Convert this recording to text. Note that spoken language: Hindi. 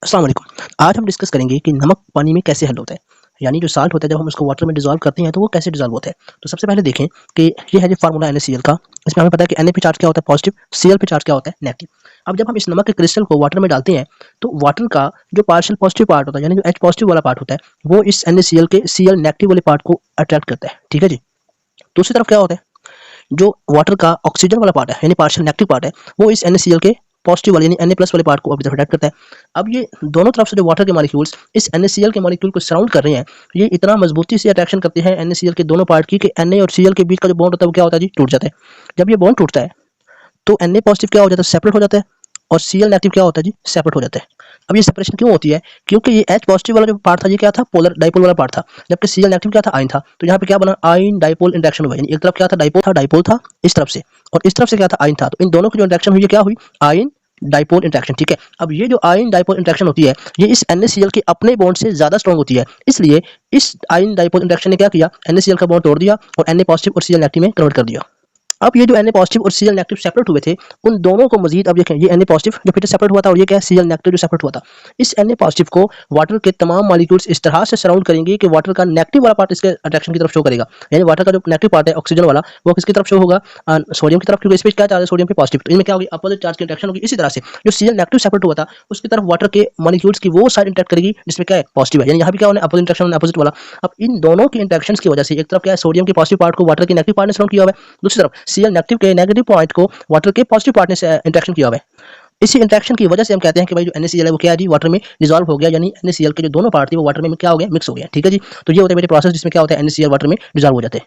अस्सलाम वालेकुम। आज हम डिस्कस करेंगे कि नमक पानी में कैसे हल होता है। यानी जो साल्ट होता है जब हम उसको वाटर में डिसॉल्व करते हैं तो वो कैसे डिसॉल्व होता है। तो सबसे पहले देखें कि ये है जो फार्मूला NaCl का। इसमें हमें पता है कि Na पे चार्ज क्या होता है पॉजिटिव, Cl पे चार्ज क्या होता है नेगेटिव। अब जब हम इस नमक के क्रिस्टल को वाटर में डालते हैं तो वाटर का जो पार्शियल पॉजिटिव पार्ट होता है यानी जो H पॉजिटिव वाला पार्ट होता है वो इस NaCl के Cl नेगेटिव वाले पार्ट को अट्रैक्ट करता है। ठीक है जी। दूसरी तरफ क्या होता है, जो वाटर का ऑक्सीजन वाला पार्ट है यानी पार्शियल नेगेटिव पार्ट है वो इस NaCl के पॉजिटिव वाले यानी Na प्लस वाले पार्ट को अपनी तरफ अट्रैक्ट करता है। अब ये दोनों तरफ से जो वाटर के मॉलिक्यूल्स इस NaCl के मॉलिक्यूल को सराउंड कर रहे हैं, ये इतना मजबूती से अट्रैक्शन करते हैं NaCl के दोनों पार्ट की कि Na और Cl के बीच का जो बॉन्ड होता है वो क्या होता है जी, टूट जाता है। जब ये बॉन्ड टूटता है तो Na पॉजिटिव क्या हो जाता है, सेपरेट हो जाता है, और Cl नेगेटिव क्या होता है जी, सेपरेट हो जाता है। अब ये सेपरेशन क्यों होती है, क्योंकि ये H पॉजिटिव वाला जो पार्ट था ये क्या था, पोलर डाइपोल वाला पार्ट था, जबकि Cl नेगेटिव क्या था, आयन था। तो यहाँ पे क्या बना, आयन डाइपोल इंटरेक्शन हुआ, यानी एक तरफ क्या था, डाइपोल था इस तरफ से, और इस तरफ से क्या था, आयन था। तो इन दोनों की जो इंटरेक्शन हुई, ये क्या हुई, आयन डाइपोल इंटरेक्शन। ठीक है। अब ये जो आयन डाइपोल इंटरेक्शन होती है ये इस NaCl के अपने बॉन्ड से ज्यादा स्ट्रॉन्ग होती है, इसलिए इस आयन डाइपोल इंटरेक्शन ने क्या किया, NaCl का बॉन्ड तोड़ दिया और Na पॉजिटिव और Cl नेगेटिव में कन्वर्ट कर दिया। अब ये जो Na पॉजिटिव और Cl नेगेटिव सेपरेट हुए थे, उन दोनों को मजीद अब देखें, ये Na पॉजिटिव जो फिर से सेपरेट हुआ था और ये क्या है, Cl नेगेटिव जो सेपरेट हुआ था। इस Na पॉजिटिव को वाटर के तमाम मॉलिक्यूल्स इस तरह से सराउंड करेंगे कि वाटर का नेगेटिव वाला पार्ट इसके अट्रैक्शन की तरफ शो करेगा, यानी वाटर का जो नेगेटिव पार्ट है ऑक्सीजन वाला वो किसकी तरफ शो होगा, सोडियम की तरफ, क्योंकि इस पे क्या चार्ज है, सोडियम पे पॉजिटिव। तो इनमें क्या होगी, अपोजिट चार्ज की इंटरेक्शन होगी। इसी तरह से जो Cl नेगेटिव सेपरेट हुआ था उसकी तरफ वाटर के मॉलिक्यूल्स की वो साइड इंटरेक्ट करेगी जिसमें क्या है, पॉजिटिव है, यानी यहाँ भी क्या होना, अपोजिट इंटरेक्शन, अपोजिट वाला। अब इन दोनों की इंटरेक्शंस की वजह से एक तरफ क्या है, सोडियम के पॉजिटिव पार्ट को वाटर के नेगेटिव पार्ट ने सराउंड किया हुआ है, दूसरी तरफ Cl नेगेटिव के नेगेटिव पॉइंट को वाटर के पॉजिटिव पार्ट ने इंटरेक्शन किया हुआ है। इसी इंटरेक्शन की वजह से हम कहते हैं कि भाई जो NaCl है वो क्या है जी, वाटर में डिसॉल्व हो गया, यानी NaCl के जो दोनों पार्ट थे वो वाटर में क्या हो गया, मिक्स हो गया। ठीक है जी। तो ये होता है मेरे प्रोसेस जिसमें क्या होता है, NaCl वाटर में डिसॉल्व हो जाते हैं।